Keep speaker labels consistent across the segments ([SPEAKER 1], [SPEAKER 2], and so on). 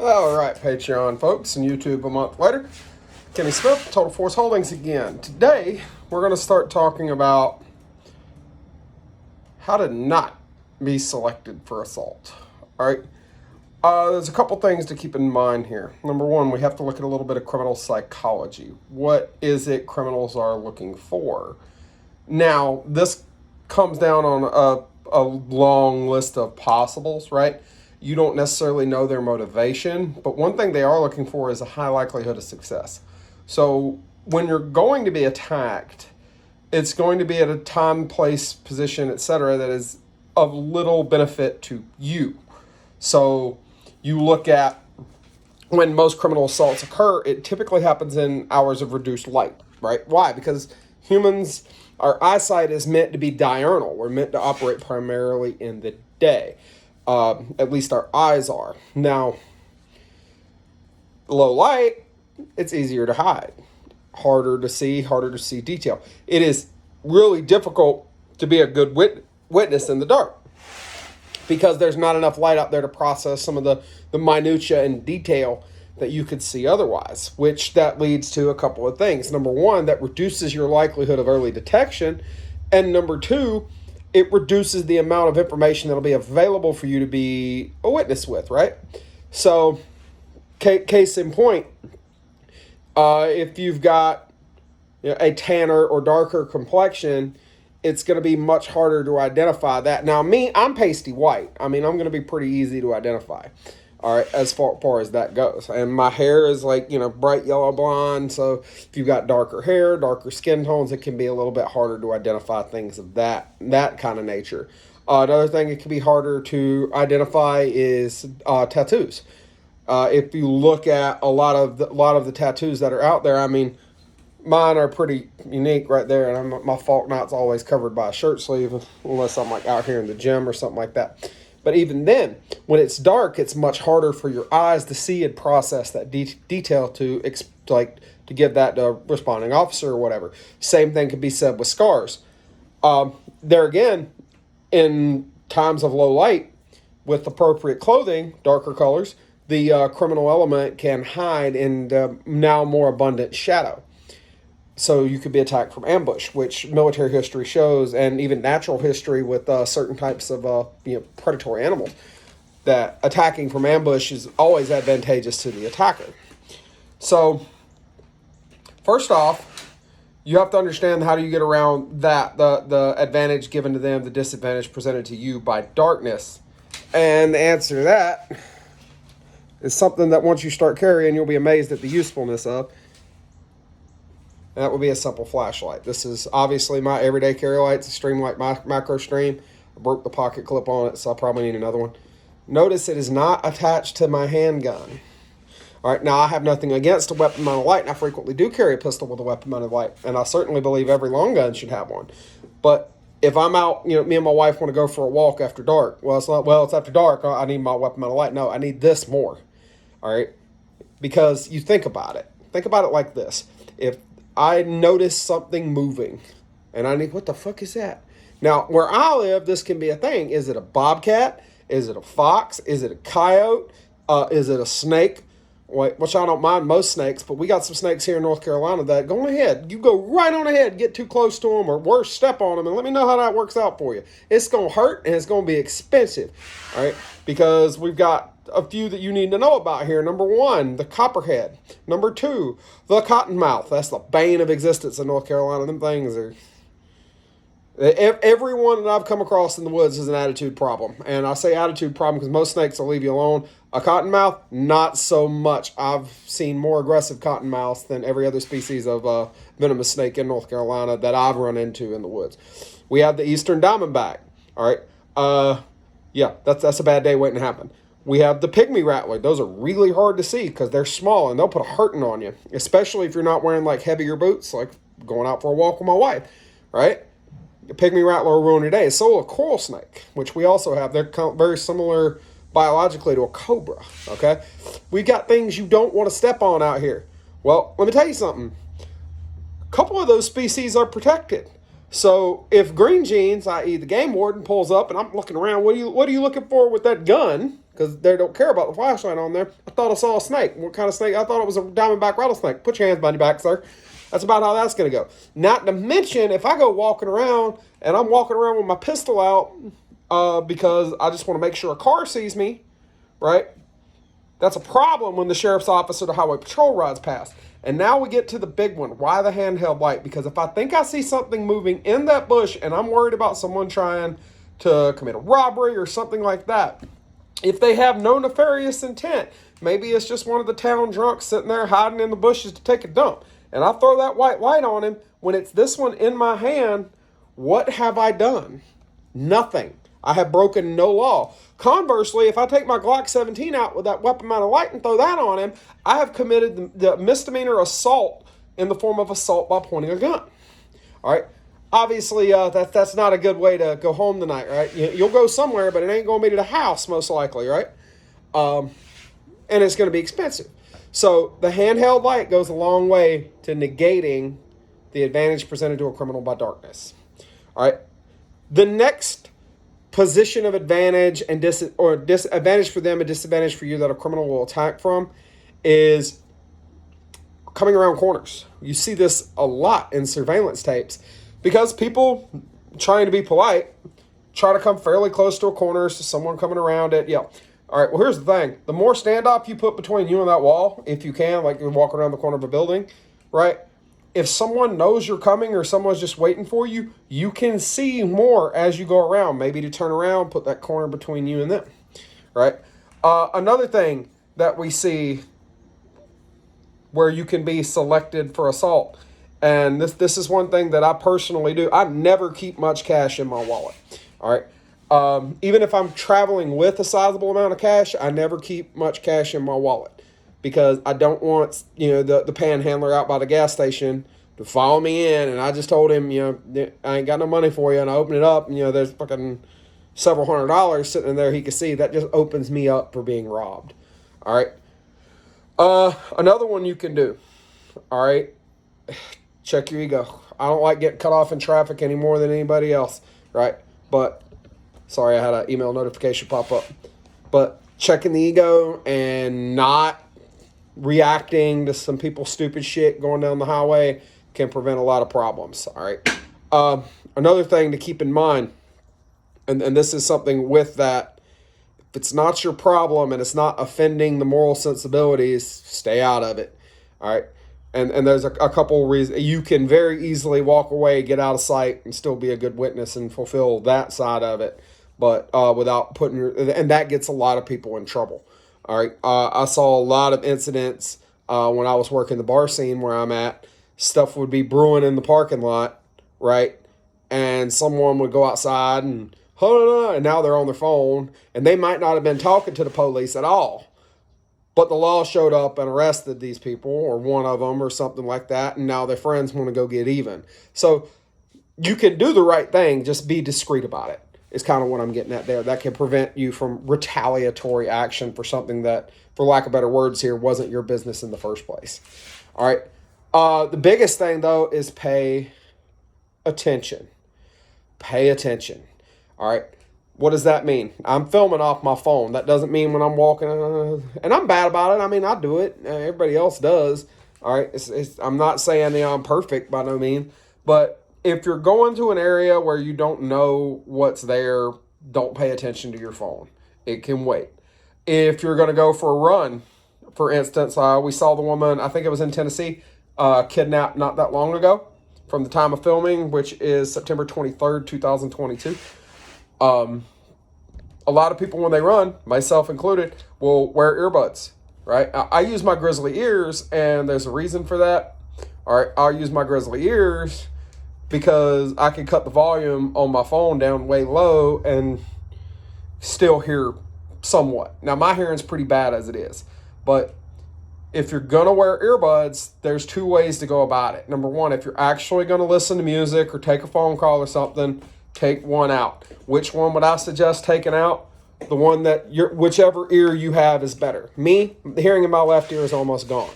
[SPEAKER 1] All right, Patreon folks and YouTube a month later. Kenny Smith, Total Force Holdings again. Today, we're going to start talking about how to not be selected for assault. All right. There's a couple things to keep in mind here. Number one, we have to look at a little bit of criminal psychology. What is it criminals are looking for? Now, this comes down on a long list of possibles, right? You don't necessarily know their motivation, but one thing they are looking for is a high likelihood of success. So when you're going to be attacked, it's going to be at a time, place, position, etc. that is of little benefit to you. So you look at when most criminal assaults occur, it typically happens in hours of reduced light, right? Why? Because humans, our eyesight is meant to be diurnal. We're meant to operate primarily in the day. At least our eyes are. Now, low light, it's easier to hide. Harder to see detail. It is really difficult to be a good witness in the dark because there's not enough light out there to process some of the minutia and detail that you could see otherwise, which that leads to a couple of things. Number one, that reduces your likelihood of early detection. And number two, it reduces the amount of information that'll be available for you to be a witness with, right? So, case in point, if you've got a tanner or darker complexion, it's going to be much harder to identify that. Now, I'm pasty white. I'm going to be pretty easy to identify, all right, as far as that goes. And my hair is like, bright yellow blonde. So if you've got darker hair, darker skin tones, it can be a little bit harder to identify things of that kind of nature. Another thing it can be harder to identify is tattoos. If you look at a lot of the tattoos that are out there, mine are pretty unique right there, and my fault knot's always covered by a shirt sleeve unless I'm like out here in the gym or something like that. But even then, when it's dark, it's much harder for your eyes to see and process that detail to give that to a responding officer or whatever. Same thing can be said with scars. There again, in times of low light, with appropriate clothing, darker colors, the criminal element can hide in now more abundant shadow. So you could be attacked from ambush, which military history shows, and even natural history with certain types of predatory animals, that attacking from ambush is always advantageous to the attacker. So first off, you have to understand how do you get around that, the advantage given to them, the disadvantage presented to you by darkness. And the answer to that is something that once you start carrying, you'll be amazed at the usefulness of. And that would be a simple flashlight. This is obviously my everyday carry light. It's a Streamlight Macro Stream. I broke the pocket clip on it, so I probably need another one. Notice it is not attached to my handgun. All right, now I have nothing against a weapon-mounted light, and I frequently do carry a pistol with a weapon-mounted light, and I certainly believe every long gun should have one. But if I'm out, me and my wife want to go for a walk after dark. It's after dark. I need my weapon-mounted light. No, I need this more. All right, because you think about it. Think about it like this. If I notice something moving, and I need, what the fuck is that? Now, where I live, this can be a thing. Is it a bobcat? Is it a fox? Is it a coyote? Is it a snake? Which I don't mind most snakes, but we got some snakes here in North Carolina that go on ahead. You go right on ahead, get too close to them, or worse, step on them, and let me know how that works out for you. It's going to hurt, and it's going to be expensive, all right? Because we've got a few that you need to know about here. Number one, the copperhead. Number two, the cottonmouth. That's the bane of existence in North Carolina. Them things are... Everyone that I've come across in the woods is an attitude problem. And I say attitude problem because most snakes will leave you alone. A cottonmouth, not so much. I've seen more aggressive cottonmouths than every other species of venomous snake in North Carolina that I've run into in the woods. We have the eastern diamondback. All right. That's a bad day waiting to happen. We have the pygmy rattler. Those are really hard to see because they're small and they'll put a hurting on you, especially if you're not wearing like heavier boots, like going out for a walk with my wife, right? The pygmy rattler will ruin your day. So will a coral snake, which we also have. They're very similar biologically to a cobra, okay? We got things you don't want to step on out here. Well, let me tell you something. A couple of those species are protected. So if Green Jeans, i.e. the game warden, pulls up and I'm looking around, what are you looking for with that gun? because they don't care about the flashlight on there. I thought I saw a snake. What kind of snake? I thought it was a diamondback rattlesnake. Put your hands behind your back, sir. That's about how that's going to go. Not to mention, if I go walking around and I'm walking around with my pistol out because I just want to make sure a car sees me, right? That's a problem when the sheriff's office or the highway patrol rides past. And now we get to the big one. Why the handheld light? Because if I think I see something moving in that bush and I'm worried about someone trying to commit a robbery or something like that, if they have no nefarious intent, maybe it's just one of the town drunks sitting there hiding in the bushes to take a dump, and I throw that white light on him, when it's this one in my hand, what have I done? Nothing. I have broken no law. Conversely, if I take my Glock 17 out with that weapon mounted light and throw that on him, I have committed the misdemeanor assault in the form of assault by pointing a gun. All right. Obviously, that's not a good way to go home tonight, right? You'll go somewhere, but it ain't going to be to the house, most likely, right? And it's going to be expensive. So the handheld light goes a long way to negating the advantage presented to a criminal by darkness. All right. The next position of advantage and disadvantage for them and disadvantage for you that a criminal will attack from is coming around corners. You see this a lot in surveillance tapes because people trying to be polite try to come fairly close to a corner so someone coming around it. Yeah. All right, well, here's the thing. The more standoff you put between you and that wall, if you can, like you're walking around the corner of a building, right? If someone knows you're coming or someone's just waiting for you, you can see more as you go around. Maybe to turn around, put that corner between you and them, right? Another thing that we see where you can be selected for assault, and this is one thing that I personally do. I never keep much cash in my wallet, all right? Even if I'm traveling with a sizable amount of cash, I never keep much cash in my wallet because I don't want, the panhandler out by the gas station to follow me in. And I just told him, I ain't got no money for you. And I open it up and, there's fucking several $100s sitting in there he could see. That just opens me up for being robbed. All right. Another one you can do. All right. Check your ego. I don't like getting cut off in traffic any more than anybody else. Right. But sorry, I had an email notification pop up. But checking the ego and not reacting to some people's stupid shit going down the highway can prevent a lot of problems. All right. Another thing to keep in mind, and this is something with that, if it's not your problem and it's not offending the moral sensibilities, stay out of it. All right. And there's a couple of reasons. You can very easily walk away, get out of sight, and still be a good witness and fulfill that side of it. But without putting and that gets a lot of people in trouble. All right. I saw a lot of incidents when I was working the bar scene where I'm at. Stuff would be brewing in the parking lot, right? And someone would go outside and now they're on their phone, and they might not have been talking to the police at all. But the law showed up and arrested these people, or one of them, or something like that, and now their friends want to go get even. So you can do the right thing, just be discreet about it. Is kind of what I'm getting at there. That can prevent you from retaliatory action for something that, for lack of better words here, wasn't your business in the first place. All right. The biggest thing, though, is pay attention. Pay attention. All right. What does that mean? I'm filming off my phone. That doesn't mean when I'm walking, and I'm bad about it. I mean, I do it. Everybody else does. All right. I'm not saying I'm perfect by no means, but if you're going to an area where you don't know what's there, don't pay attention to your phone. It can wait. If you're going to go for a run, for instance, we saw the woman, I think it was in Tennessee, kidnapped not that long ago from the time of filming, which is September 23rd, 2022. A lot of people, when they run, myself included, will wear earbuds, right? I use my grizzly ears, and there's a reason for that. All right, I'll use my grizzly ears because I can cut the volume on my phone down way low and still hear somewhat. Now, my hearing's pretty bad as it is, but if you're going to wear earbuds, there's two ways to go about it. Number one, if you're actually going to listen to music or take a phone call or something, take one out. Which one would I suggest taking out? The one that whichever ear you have is better. Me, the hearing in my left ear is almost gone.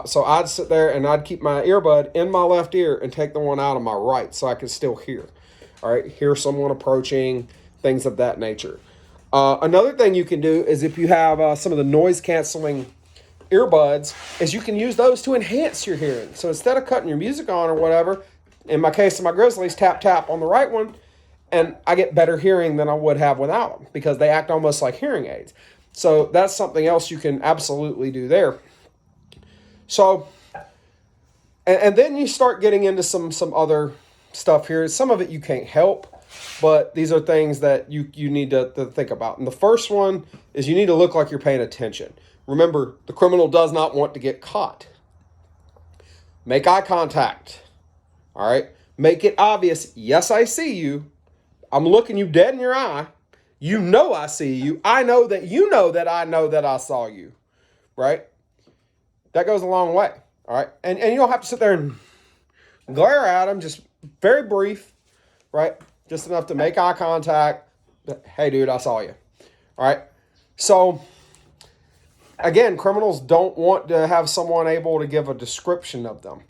[SPEAKER 1] So I'd sit there and I'd keep my earbud in my left ear and take the one out of my right so I could still hear. All right, hear someone approaching, things of that nature. Another thing you can do is if you have some of the noise canceling earbuds, is you can use those to enhance your hearing. So instead of cutting your music on or whatever, in my case of my Grizzlies, tap tap on the right one, and I get better hearing than I would have without them because they act almost like hearing aids. So that's something else you can absolutely do there. So, and then you start getting into some other stuff here. Some of it you can't help, but these are things that you need to think about. And the first one is you need to look like you're paying attention. Remember, the criminal does not want to get caught. Make eye contact. All right? Make it obvious. Yes, I see you. I'm looking you dead in your eye. You know I see you. I know that you know that I know that I saw you. Right? That goes a long way. All right? And you don't have to sit there and glare at them. Just very brief. Right? Just enough to make eye contact. Hey, dude, I saw you. All right? So, again, criminals don't want to have someone able to give a description of them.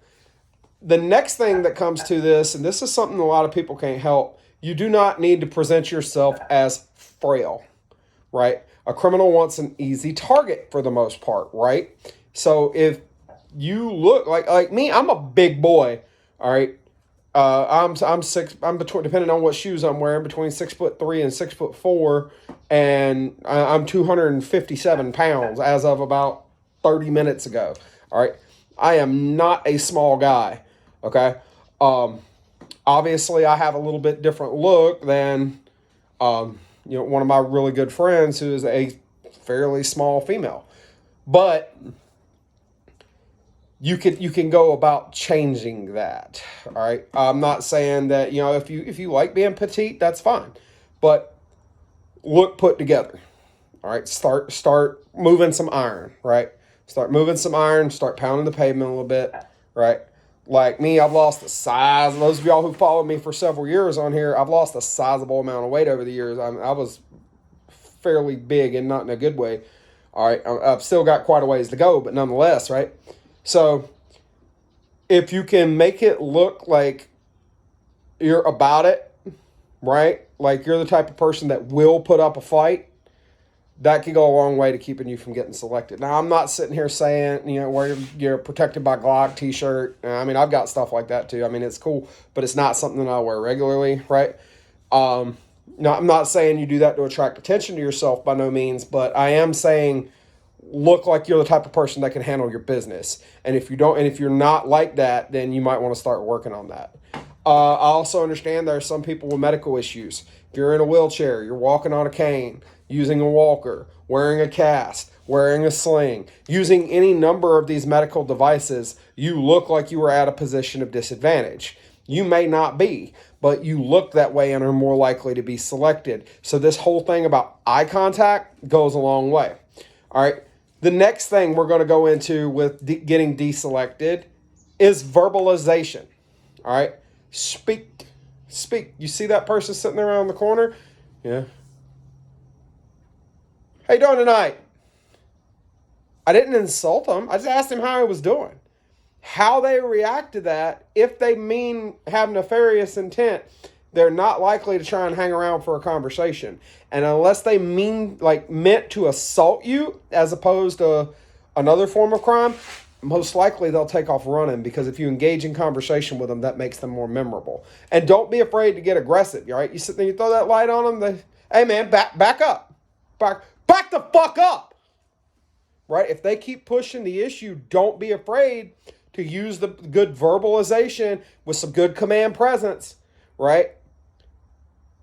[SPEAKER 1] The next thing that comes to this, and this is something a lot of people can't help, you do not need to present yourself as frail, right? A criminal wants an easy target for the most part, right? So if you look like me, I'm a big boy, all right? I'm six. I'm between, depending on what shoes I'm wearing, between 6'3" and 6'4", and I'm 257 pounds as of about 30 minutes ago. All right, I am not a small guy. Okay, obviously I have a little bit different look than one of my really good friends who is a fairly small female, but you can go about changing that. All right. I'm not saying that, if you like being petite, that's fine, but look put together. All right. Start moving some iron, right? Start moving some iron, start pounding the pavement a little bit, right? Like me, I've lost the size. Those of y'all who followed me for several years on here, I've lost a sizable amount of weight over the years. I was fairly big and not in a good way. All right. I've still got quite a ways to go, but nonetheless, right? So if you can make it look like you're about it, right? Like you're the type of person that will put up a fight, that can go a long way to keeping you from getting selected. Now, I'm not sitting here saying, where you're protected by Glock t-shirt. I mean, I've got stuff like that too. I mean, it's cool, but it's not something that I wear regularly, right? No, I'm not saying you do that to attract attention to yourself by no means, but I am saying look like you're the type of person that can handle your business. And if you're not like that, then you might want to start working on that. I also understand there are some people with medical issues. If you're in a wheelchair, you're walking on a cane, using a walker, wearing a cast, wearing a sling, using any number of these medical devices, you look like you are at a position of disadvantage. You may not be, but you look that way and are more likely to be selected. So this whole thing about eye contact goes a long way. All right. The next thing we're going to go into with getting deselected is verbalization. All right. Speak. You see that person sitting there around the corner? Yeah. How you doing tonight? I didn't insult him. I just asked him how he was doing. How they react to that, if they have nefarious intent, they're not likely to try and hang around for a conversation. And unless they meant to assault you as opposed to another form of crime, most likely they'll take off running, because if you engage in conversation with them, that makes them more memorable. And don't be afraid to get aggressive, all right? You sit there, you throw that light on them, hey man, back up. Back the fuck up, right? If they keep pushing the issue, don't be afraid to use the good verbalization with some good command presence, right?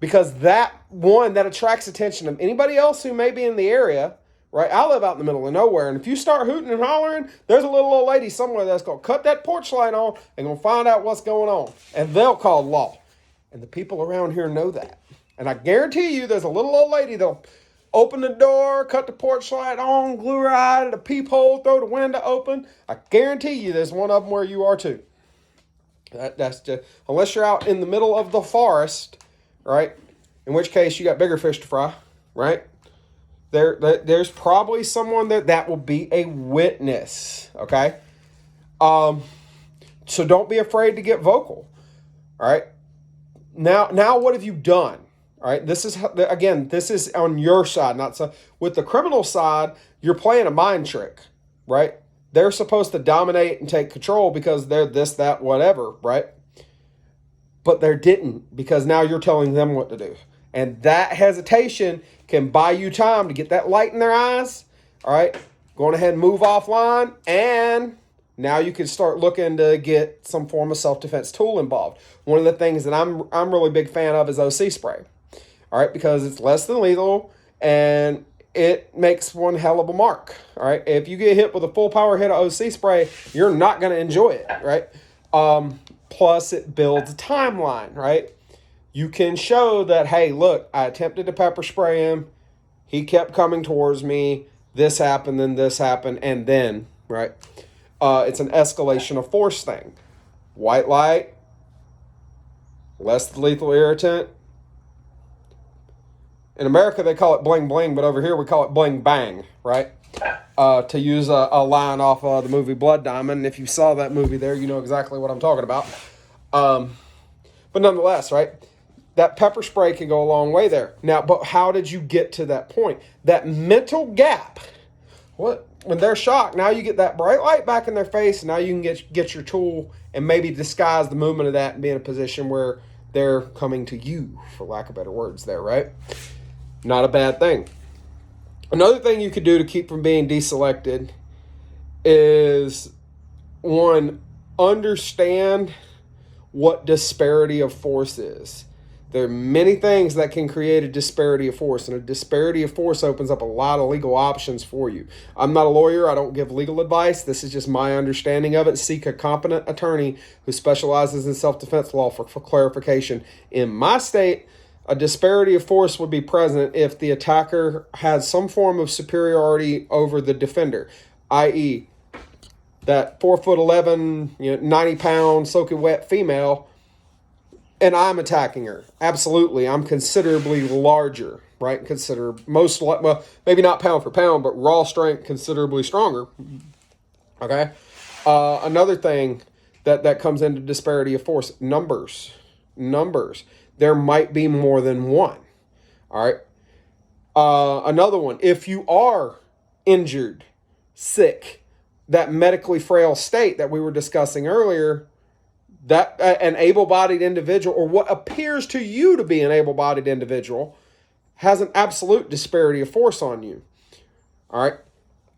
[SPEAKER 1] Because that attracts attention of anybody else who may be in the area, right? I live out in the middle of nowhere, and if you start hooting and hollering, there's a little old lady somewhere that's going to cut that porch light on and going to find out what's going on, and they'll call law. And the people around here know that. And I guarantee you there's a little old lady that'll open the door, cut the porch light on, glue her eye to the peephole, throw the window open. I guarantee you there's one of them where you are too. That's just, unless you're out in the middle of the forest, right? In which case you got bigger fish to fry, right? There's probably someone that will be a witness, okay? So don't be afraid to get vocal, all right? Now what have you done? All right, this is again, this is on your side, not so. With the criminal side, you're playing a mind trick, right? They're supposed to dominate and take control because they're this, that, whatever, right? But they didn't, because now you're telling them what to do, and that hesitation can buy you time to get that light in their eyes. All right, going ahead and move offline, and now you can start looking to get some form of self-defense tool involved. One of the things that I'm really big fan of is OC spray. All right, because it's less than lethal and it makes one hell of a mark. All right, if you get hit with a full power hit of OC spray, you're not going to enjoy it, right? Plus, it builds a timeline, right? You can show that, hey, look, I attempted to pepper spray him. He kept coming towards me. This happened, then this happened, and then, right? It's an escalation of force thing. White light, less lethal irritant. In America, they call it bling bling, but over here we call it bling bang, right? To use a line off of the movie Blood Diamond. If you saw that movie there, you know exactly what I'm talking about. But nonetheless, right? That pepper spray can go a long way there. Now, but how did you get to that point? That mental gap. What? When they're shocked, now you get that bright light back in their face, and now you can get your tool and maybe disguise the movement of that and be in a position where they're coming to you, for lack of better words there, right? Not a bad thing. Another thing you could do to keep from being deselected is, one, understand what disparity of force is. There are many things that can create a disparity of force, and a disparity of force opens up a lot of legal options for you. I'm not a lawyer. I don't give legal advice. This is just my understanding of it. Seek a competent attorney who specializes in self-defense law for clarification. In my state, a disparity of force would be present if the attacker has some form of superiority over the defender, i.e., that 4'11", 90-pound, soaking wet female, and I'm attacking her. Absolutely, I'm considerably larger, right? Well, maybe not pound for pound, but raw strength considerably stronger. Okay. Another thing that comes into disparity of force: numbers. There might be more than one. All right. Another one: if you are injured, sick, that medically frail state that we were discussing earlier, that an able-bodied individual, or what appears to you to be an able-bodied individual, has an absolute disparity of force on you. All right.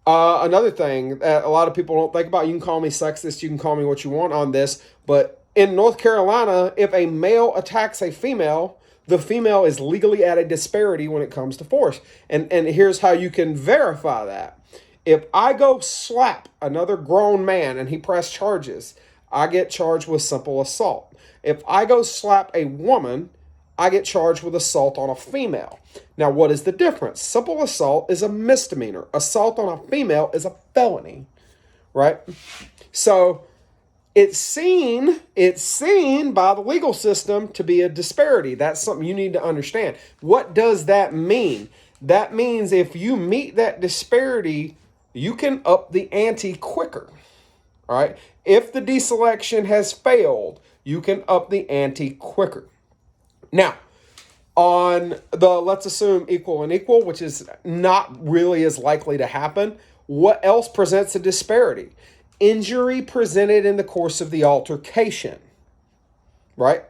[SPEAKER 1] Another thing that a lot of people don't think about, you can call me sexist, you can call me what you want on this, but in North Carolina, if a male attacks a female, the female is legally at a disparity when it comes to force. And here's how you can verify that. If I go slap another grown man and he press charges, I get charged with simple assault. If I go slap a woman, I get charged with assault on a female. Now, what is the difference? Simple assault is a misdemeanor. Assault on a female is a felony, right? So it's seen by the legal system to be a disparity. That's something you need to understand. What does that mean? That means if you meet that disparity, you can up the ante quicker. All right. If the deselection has failed, you can up the ante quicker. Now, on the let's assume equal and equal, which is not really as likely to happen, what else presents a disparity? Injury presented in the course of the altercation, right?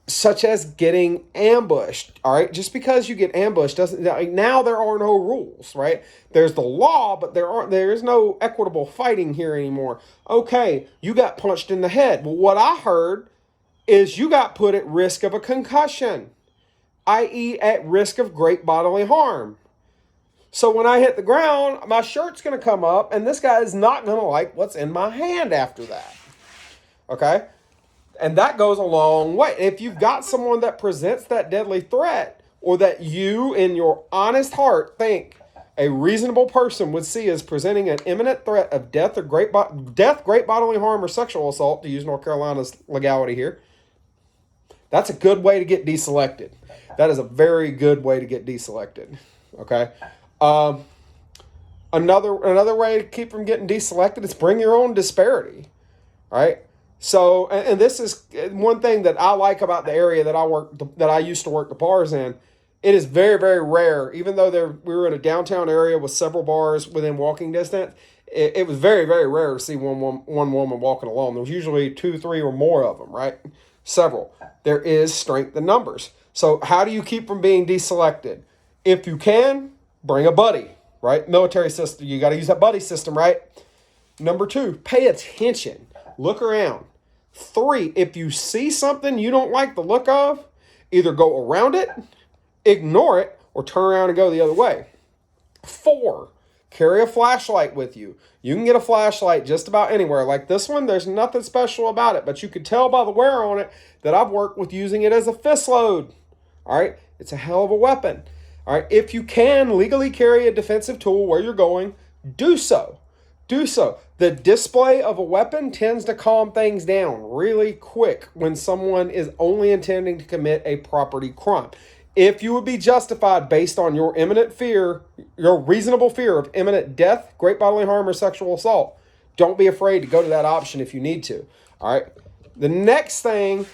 [SPEAKER 1] Such as getting ambushed, all right? Just because you get ambushed doesn't, now there are no rules, right? There's the law, but there is no equitable fighting here anymore. Okay, you got punched in the head. Well, what I heard is you got put at risk of a concussion, i.e. at risk of great bodily harm. So when I hit the ground, my shirt's going to come up, and this guy is not going to like what's in my hand after that, okay? And that goes a long way. If you've got someone that presents that deadly threat, or that you, in your honest heart, think a reasonable person would see as presenting an imminent threat of death, or great bodily harm, or sexual assault, to use North Carolina's legality here, that's a good way to get deselected. That is a very good way to get deselected. Okay. Another way to keep from getting deselected is bring your own disparity. Right. So, and this is one thing that I like about the area that I used to work the bars in. It is very, very rare, even though we were in a downtown area with several bars within walking distance. It was very, very rare to see one woman walking alone. There was usually 2, 3, or more of them, right? Several. There is strength in numbers. So how do you keep from being deselected? If you can, bring a buddy, right? Military system, you got to use that buddy system, right? Number 2, pay attention. Look around. 3, if you see something you don't like the look of, either go around it, ignore it, or turn around and go the other way. 4, carry a flashlight with you. You can get a flashlight just about anywhere. Like this one, there's nothing special about it, but you could tell by the wear on it that I've worked with using it as a fist load. All right, it's a hell of a weapon. All right, if you can legally carry a defensive tool where you're going, do so. Do so. The display of a weapon tends to calm things down really quick when someone is only intending to commit a property crime. If you would be justified based on your imminent fear, your reasonable fear of imminent death, great bodily harm, or sexual assault, don't be afraid to go to that option if you need to. All right. The next thing,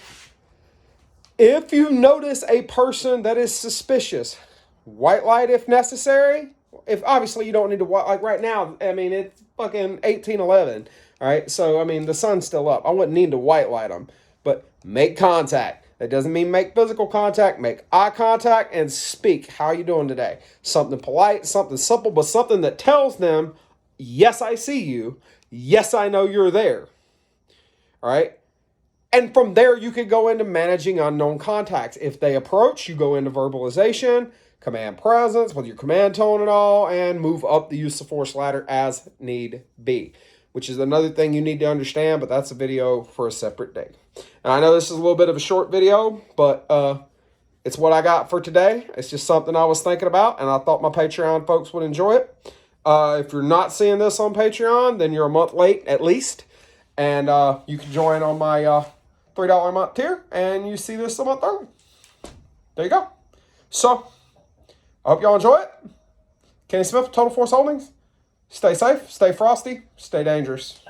[SPEAKER 1] if you notice a person that is suspicious, white light if necessary. If obviously you don't need to, like right now, I mean, it's fucking 1811. All right. So, I mean, the sun's still up. I wouldn't need to white light them, but make contact. That doesn't mean make physical contact. Make eye contact and speak. How are you doing today? Something polite, something simple, but something that tells them, yes, I see you. Yes, I know you're there. All right. And from there, you could go into managing unknown contacts. If they approach, you go into verbalization, command presence with your command tone and all, and move up the use of force ladder as need be, which is another thing you need to understand, but that's a video for a separate day. And I know this is a little bit of a short video, but it's what I got for today. It's just something I was thinking about, and I thought my Patreon folks would enjoy it. If you're not seeing this on Patreon, then you're a month late at least, and you can join on my $3 a month tier, and you see this a month early. There you go. So, I hope y'all enjoy it. Kenny Smith, Total Force Holdings. Stay safe, stay frosty, stay dangerous.